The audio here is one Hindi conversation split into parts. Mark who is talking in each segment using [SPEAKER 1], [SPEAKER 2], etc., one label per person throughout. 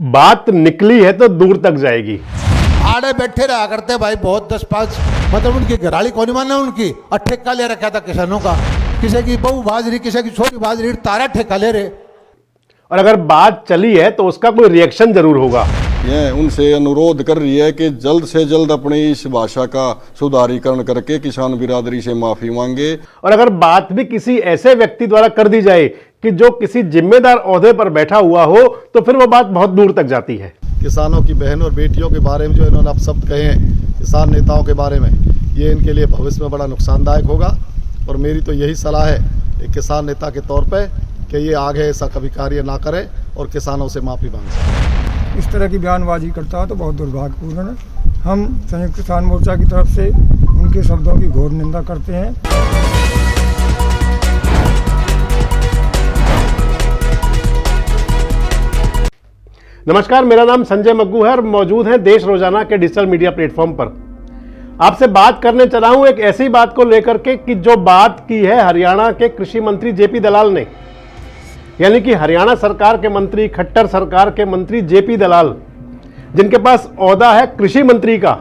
[SPEAKER 1] बात निकली है तो दूर तक जाएगी।
[SPEAKER 2] आड़े बैठे रहा करते भाई, बहुत 10-5 मतलब उनकी घराली कौन माना उनकी ठेका ले रखा था किसानों का, किसी की बहू भाज रही, किसी की छोरी भाज रही, तारा ठेका ले रहे।
[SPEAKER 1] और अगर बात चली है तो उसका कोई रिएक्शन जरूर होगा।
[SPEAKER 3] ये उनसे अनुरोध कर रही है कि जल्द से जल्द अपनी इस भाषा का सुधारीकरण करके किसान बिरादरी से माफी मांगे।
[SPEAKER 1] और अगर बात भी किसी ऐसे व्यक्ति द्वारा कर दी जाए कि जो किसी जिम्मेदार ओहदे पर बैठा हुआ हो तो फिर वो बात बहुत दूर तक जाती है।
[SPEAKER 4] किसानों की बहन और बेटियों के बारे में जो इन्होंने अपशब्द कहे हैं किसान नेताओं के बारे में, ये इनके लिए भविष्य में बड़ा नुकसानदायक होगा। और मेरी तो यही सलाह है एक किसान नेता के तौर पे कि ये आगे ऐसा कभी कार्य ना करे और किसानों से माफी मांगे।
[SPEAKER 5] इस तरह की बयानबाजी करता है तो बहुत दुर्भाग्यपूर्ण है। हम संयुक्त किसान मोर्चा की तरफ से उनके शब्दों की घोर निंदा करते हैं।
[SPEAKER 1] नमस्कार, मेरा नाम संजय मग्गू है और मौजूद है देश रोजाना के डिजिटल मीडिया प्लेटफॉर्म पर। आपसे बात करने चला हूं एक ऐसी बात को लेकर के कि जो बात की है हरियाणा के कृषि मंत्री जेपी दलाल ने, यानी कि हरियाणा सरकार के मंत्री, खट्टर सरकार के मंत्री जेपी दलाल, जिनके पास ओहदा है कृषि मंत्री का,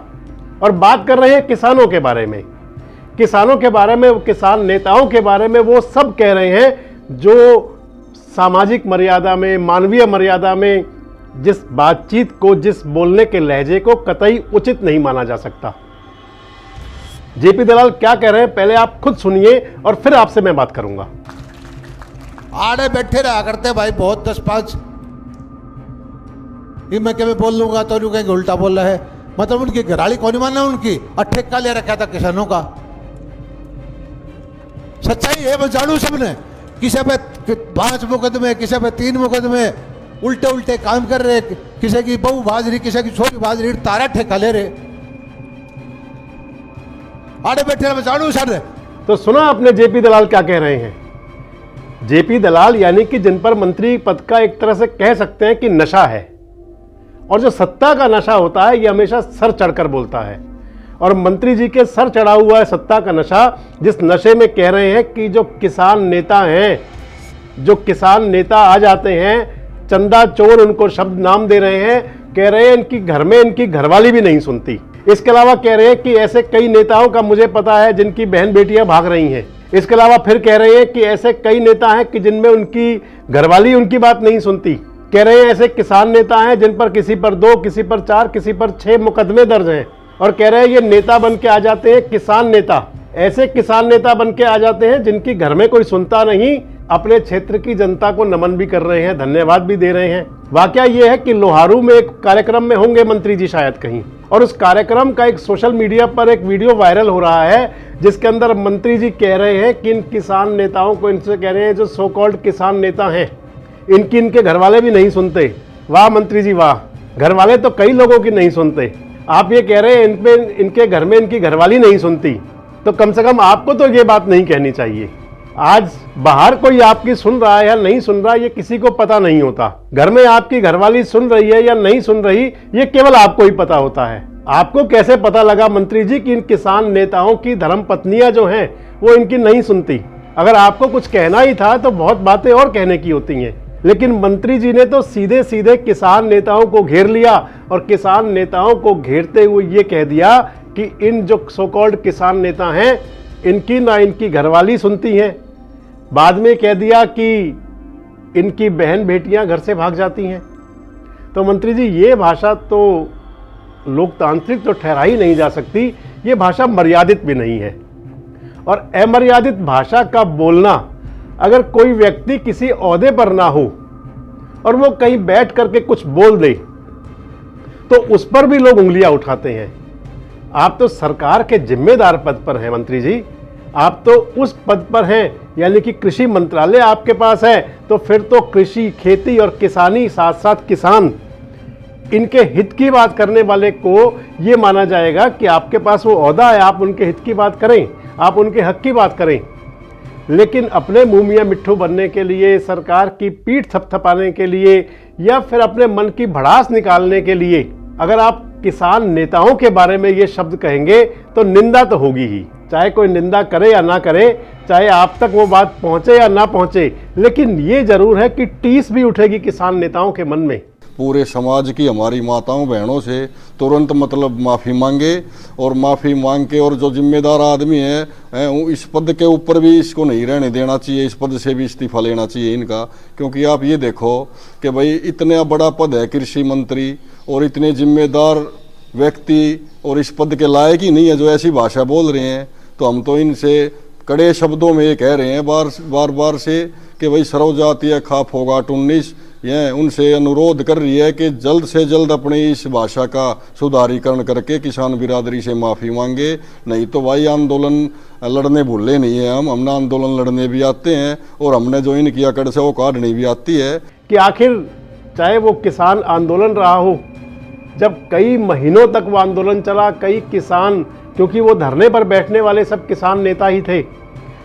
[SPEAKER 1] और बात कर रहे हैं किसानों के बारे में। किसानों के बारे में, किसान नेताओं के बारे में वो सब कह रहे हैं जो सामाजिक मर्यादा में, मानवीय मर्यादा में, जिस बातचीत को, जिस बोलने के लहजे को कतई उचित नहीं माना जा सकता। जेपी दलाल क्या कह रहे हैं पहले आप खुद सुनिए और फिर आपसे मैं बात करूंगा।
[SPEAKER 2] आड़े बैठे रहा करते भाई, बहुत 10-5 ये मैं कभी बोल लूंगा तो नहीं कहेंगे उल्टा बोल रहा है। मतलब उनकी घराली कौन माना उनकी ठेका ले रखा था किसानों का। सच्चाई है, मैं जानू सबने, किसी पे 5 मुकदमे, किसी पे 3 मुकदमे, उल्टे उल्टे काम कर रहे, किसी की बहू भाज रही, किसी की छोरी भाज रही, तारा ठेका ले रहे। आड़े बैठे रहे, मैं जानू सर।
[SPEAKER 1] तो सुना आपने जेपी दलाल क्या कह रहे हैं। जेपी दलाल यानी कि जिन पर मंत्री पद का एक तरह से कह सकते हैं कि नशा है, और जो सत्ता का नशा होता है ये हमेशा सर चढ़कर बोलता है। और मंत्री जी के सर चढ़ा हुआ है सत्ता का नशा, जिस नशे में कह रहे हैं कि जो किसान नेता हैं, जो किसान नेता आ जाते हैं, चंदा चोर उनको शब्द नाम दे रहे हैं, कह रहे हैं इनकी घर में इनकी घरवाली भी नहीं सुनती। इसके अलावा कह रहे हैं कि ऐसे कई नेताओं का मुझे पता है जिनकी बहन बेटियां भाग रही हैं। इसके अलावा फिर कह रहे हैं कि ऐसे कई नेता हैं कि जिनमें उनकी घरवाली उनकी बात नहीं सुनती। कह रहे हैं ऐसे किसान नेता हैं जिन पर किसी पर 2, किसी पर 4, किसी पर 6 मुकदमे दर्ज हैं। और कह रहे हैं ये नेता बन के आ जाते हैं किसान नेता, ऐसे किसान नेता बन के आ जाते हैं जिनकी घर में कोई सुनता नहीं, अपने क्षेत्र की जनता को नमन भी कर रहे हैं, धन्यवाद भी दे रहे हैं। वाकया ये है कि लोहारू में एक कार्यक्रम में होंगे मंत्री जी शायद कहीं, और उस कार्यक्रम का एक सोशल मीडिया पर एक वीडियो वायरल हो रहा है जिसके अंदर मंत्री जी कह रहे हैं कि इन किसान नेताओं को, इनसे कह रहे हैं जो सो कॉल्ड किसान नेता हैं, इनके घर वाले भी नहीं सुनते। वाह मंत्री जी वाह, घर वाले तो कई लोगों की नहीं सुनते, आप ये कह रहे हैं इनके घर में इनकी घरवाली नहीं सुनती, तो कम से कम आपको तो ये बात नहीं कहनी चाहिए। आज बाहर कोई आपकी सुन रहा है या नहीं सुन रहा, ये किसी को पता नहीं होता। घर में आपकी घरवाली सुन रही है या नहीं सुन रही, ये केवल आपको ही पता होता है। आपको कैसे पता लगा मंत्री जी कि इन किसान नेताओं की धर्मपत्नियां जो हैं वो इनकी नहीं सुनती? अगर आपको कुछ कहना ही था तो बहुत बातें और कहने की होती हैं, लेकिन मंत्री जी ने तो सीधे सीधे किसान नेताओं को घेर लिया और किसान नेताओं को घेरते हुए ये कह दिया कि इन जो सो कॉल्ड किसान नेता हैं इनकी ना इनकी घरवाली सुनती हैं। बाद में कह दिया कि इनकी बहन बेटियां घर से भाग जाती हैं। तो मंत्री जी ये भाषा तो लोकतांत्रिक तो ठहरा ही नहीं जा सकती, ये भाषा मर्यादित भी नहीं है। और अमर्यादित भाषा का बोलना, अगर कोई व्यक्ति किसी ओहदे पर ना हो और वो कहीं बैठ करके कुछ बोल दे तो उस पर भी लोग उंगलियां उठाते हैं। आप तो सरकार के जिम्मेदार पद पर हैं मंत्री जी, आप तो उस पद पर हैं, यानी कि कृषि मंत्रालय आपके पास है, तो फिर तो कृषि, खेती और किसानी, साथ साथ किसान, इनके हित की बात करने वाले को ये माना जाएगा कि आपके पास वो ओहदा है, आप उनके हित की बात करें, आप उनके हक की बात करें। लेकिन अपने मुंह मियां मिट्ठू बनने के लिए, सरकार की पीठ थपथपाने के लिए या फिर अपने मन की भड़ास निकालने के लिए अगर आप किसान नेताओं के बारे में ये शब्द कहेंगे तो निंदा तो होगी ही। चाहे कोई निंदा करे या ना करे, चाहे आप तक वो बात पहुंचे या ना पहुंचे, लेकिन ये जरूर है कि टीस भी उठेगी किसान नेताओं के मन में।
[SPEAKER 3] पूरे समाज की हमारी माताओं बहनों से तुरंत मतलब माफ़ी मांगे और माफ़ी मांग के, और जो जिम्मेदार आदमी है इस पद के ऊपर भी इसको नहीं रहने देना चाहिए, इस पद से भी इस्तीफा लेना चाहिए इनका। क्योंकि आप ये देखो कि भाई इतना बड़ा पद है कृषि मंत्री, और इतने जिम्मेदार व्यक्ति और इस पद के लायक ही नहीं है जो ऐसी भाषा बोल रहे हैं। तो हम तो इनसे कड़े शब्दों में ये कह रहे हैं बार बार से कि भाई सर्वजातीय खाप होगा 19, यह उनसे अनुरोध कर रही है कि जल्द से जल्द अपनी इस भाषा का सुधारीकरण करके किसान बिरादरी से माफ़ी मांगे, नहीं तो भाई आंदोलन लड़ने भूले नहीं है हमने आंदोलन लड़ने भी आते हैं, और हमने जो इनकी अकड़ से वो काटनी भी आती है।
[SPEAKER 1] कि आखिर चाहे वो किसान आंदोलन रहा हो, जब कई महीनों तक वो आंदोलन चला, कई किसान, क्योंकि वो धरने पर बैठने वाले सब किसान नेता ही थे,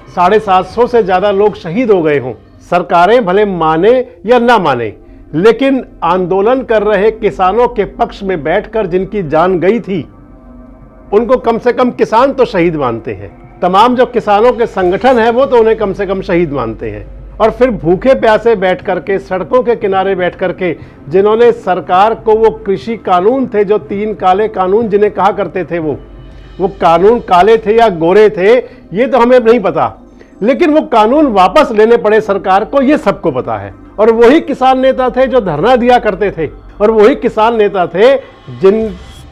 [SPEAKER 1] 750 से ज़्यादा लोग शहीद हो गए हों। सरकारें भले माने या ना माने, लेकिन आंदोलन कर रहे किसानों के पक्ष में बैठकर जिनकी जान गई थी, उनको कम से कम किसान तो शहीद मानते हैं। तमाम जो किसानों के संगठन है वो तो उन्हें कम से कम शहीद मानते हैं। और फिर भूखे प्यासे बैठ करके, सड़कों के किनारे बैठ करके, जिन्होंने सरकार को वो कृषि कानून थे, जो 3 काले कानून जिन्हें कहा करते थे, वो कानून काले थे या गोरे थे ये तो हमें नहीं पता, लेकिन वो कानून वापस लेने पड़े सरकार को, ये सबको पता है। और वही किसान नेता थे जो धरना दिया करते थे, और वही किसान नेता थे जिन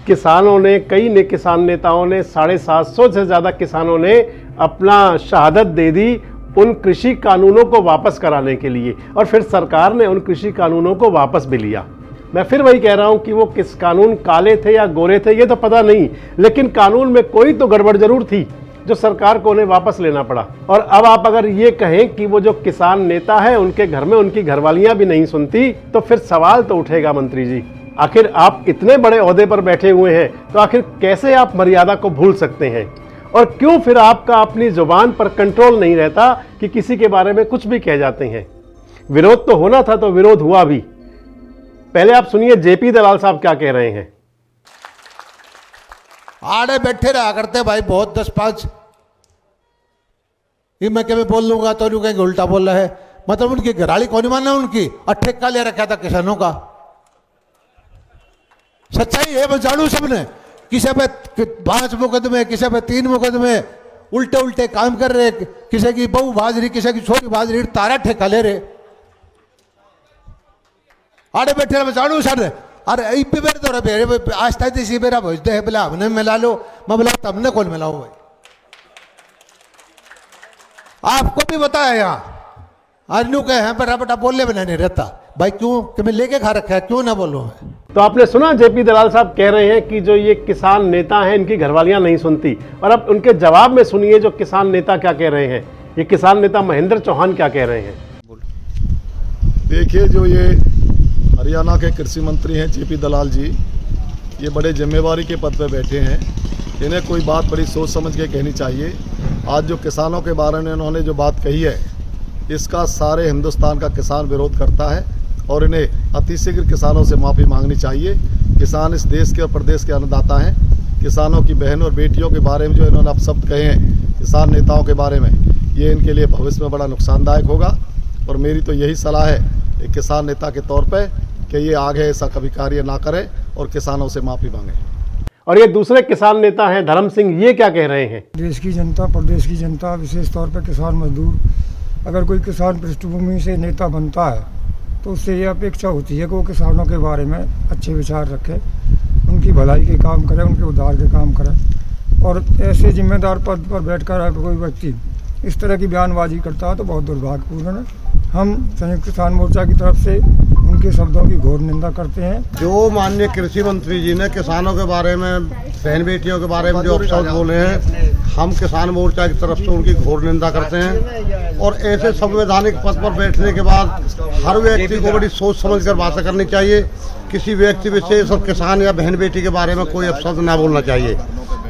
[SPEAKER 1] किसानों ने, कई किसान नेताओं ने, 750 से ज़्यादा किसानों ने अपना शहादत दे दी उन कृषि कानूनों को वापस कराने के लिए, और फिर सरकार ने उन कृषि कानूनों को वापस भी लिया। मैं फिर वही कह रहा हूं कि वो किस कानून काले थे या गोरे थे ये तो पता नहीं, लेकिन कानून में कोई तो गड़बड़ जरूर थी जो सरकार को उन्हें वापस लेना पड़ा। और अब आप अगर ये कहें कि वो जो किसान नेता है उनके घर में उनकी घरवालियां भी नहीं सुनती, तो फिर सवाल तो उठेगा मंत्री जी, आखिर आप इतने बड़े ओहदे पर बैठे हुए हैं तो आखिर कैसे आप मर्यादा को भूल सकते हैं? और क्यों फिर आपका अपनी जुबान पर कंट्रोल नहीं रहता कि किसी के बारे में कुछ भी कह जाते हैं? विरोध तो होना था तो विरोध हुआ भी। पहले आप सुनिए जेपी दलाल साहब क्या कह रहे हैं।
[SPEAKER 2] आड़े बैठे रहा करते भाई बहुत 10-5, ये मैं क्या बोल लूंगा तो नहीं कहेंगे उल्टा बोल रहा है। मतलब उनकी घराली कौन माना उनकी, और ठेका ले रखा था किसानों का। सच्चाई है वो जानू सबने, किसी पे 5 मुकदमे, किसी पे 3 मुकदमे, उल्टे उल्टे काम कर रहे, किसी की बहू भाजरी, किसी की छोटी भाजरी, तारा ठेका ले रहे। आड़े बैठे रहे जानू सर, अरे इपे बेर तो आज तक इसी बेरा भेजते हैं, बोला हमने मिला लो, मैं बोला तमने कौन मिलाओ भाई, आपको भी बताया यहाँ अनु के हैं पर बेटा बोलने बिना नहीं रहता भाई, क्यों कि मैं लेके खा रखा है, क्यों ना बोलूं मैं।
[SPEAKER 1] तो आपने सुना जेपी दलाल साहब कह रहे हैं कि जो ये किसान नेता हैं इनकी घरवालियां नहीं सुनती, और अब उनके जवाब में सुनिए जो किसान नेता क्या कह रहे हैं। ये किसान नेता महेंद्र चौहान क्या कह रहे हैं।
[SPEAKER 4] देखिए, जो ये हरियाणा के कृषि मंत्री हैं जेपी दलाल जी, ये बड़े जिम्मेवारी के पद पे बैठे हैं, इन्हें कोई बात बड़ी सोच समझ के कहनी चाहिए। आज जो किसानों के बारे में इन्होंने जो बात कही है, इसका सारे हिंदुस्तान का किसान विरोध करता है, और इन्हें अतिशीघ्र किसानों से माफ़ी मांगनी चाहिए। किसान इस देश के और प्रदेश के अन्नदाता हैं। किसानों की बहन और बेटियों के बारे में जो इन्होंने अपशब्द कहे हैं किसान नेताओं के बारे में, ये इनके लिए भविष्य में बड़ा नुकसानदायक होगा। और मेरी तो यही सलाह है एक किसान नेता के तौर पर कि ये आगे ऐसा कभी कार्य ना करें और किसानों से माफ़ी मांगें।
[SPEAKER 1] और ये दूसरे किसान नेता हैं धर्म सिंह, ये क्या कह रहे हैं।
[SPEAKER 5] देश की जनता, प्रदेश की जनता, विशेष तौर पर किसान मजदूर, अगर कोई किसान पृष्ठभूमि से नेता बनता है तो उससे ये अपेक्षा होती है कि वो किसानों के बारे में अच्छे विचार रखे, उनकी भलाई के काम करे, उनके उद्धार के काम करे। और ऐसे जिम्मेदार पद पर बैठकर अगर कोई व्यक्ति इस तरह की बयानबाजी करता है तो बहुत दुर्भाग्यपूर्ण है। हम संयुक्त किसान मोर्चा की तरफ से उनके शब्दों की घोर निंदा करते हैं।
[SPEAKER 6] जो माननीय कृषि मंत्री जी ने किसानों के बारे में, बहन बेटियों के बारे में जो अपशब्द बोले हैं, हम किसान मोर्चा की तरफ से उनकी घोर निंदा करते हैं। और ऐसे संवैधानिक पद पर बैठने के बाद हर व्यक्ति को बड़ी सोच समझ कर बातें करनी चाहिए। किसी व्यक्ति विशेष और किसान या बहन बेटी के बारे में कोई अपशब्द ना बोलना चाहिए।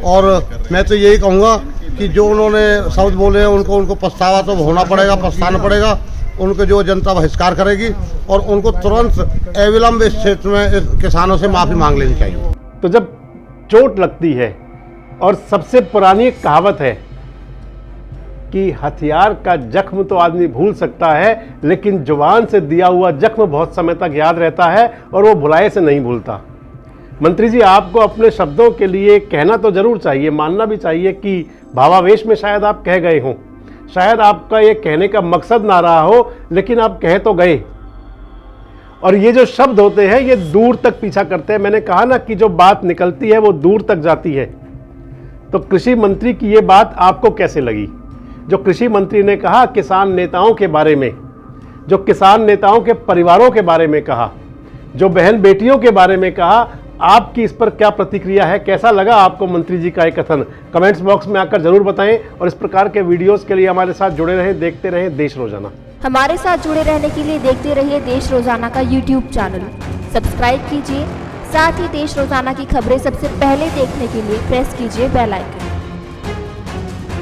[SPEAKER 6] और मैं तो यही कहूँगा कि जो उन्होंने शब्द बोले हैं उनको पछतावा तो होना पड़ेगा, पछताना पड़ेगा। उनको जो जनता बहिष्कार करेगी और उनको तुरंत अविलंब इस क्षेत्र में किसानों से माफ़ी मांग लेनी चाहिए।
[SPEAKER 1] तो जब चोट लगती है, और सबसे पुरानी कहावत है कि हथियार का जख्म तो आदमी भूल सकता है, लेकिन जुबान से दिया हुआ जख्म बहुत समय तक याद रहता है और वो भुलाए से नहीं भूलता। मंत्री जी, आपको अपने शब्दों के लिए कहना तो जरूर चाहिए, मानना भी चाहिए कि भावावेश में शायद आप कह गए हों, शायद आपका ये कहने का मकसद ना रहा हो, लेकिन आप कह तो गए। और ये जो शब्द होते हैं ये दूर तक पीछा करते हैं। मैंने कहा ना कि जो बात निकलती है वो दूर तक जाती है। तो कृषि मंत्री की ये बात आपको कैसे लगी? जो कृषि मंत्री ने कहा किसान नेताओं के बारे में, जो किसान नेताओं के परिवारों के बारे में कहा, जो बहन बेटियों के बारे में कहा, आपकी इस पर क्या प्रतिक्रिया है? कैसा लगा आपको मंत्री जी का ये कथन? कमेंट्स बॉक्स में आकर जरूर बताएं और इस प्रकार के वीडियोस के लिए हमारे साथ जुड़े रहें, देखते रहें देश रोजाना।
[SPEAKER 7] हमारे साथ जुड़े रहने के लिए देखते रहिए देश रोजाना का YouTube चैनल, सब्सक्राइब कीजिए। साथ ही देश रोजाना की खबरें सबसे पहले देखने के लिए प्रेस कीजिए बेल आइकन।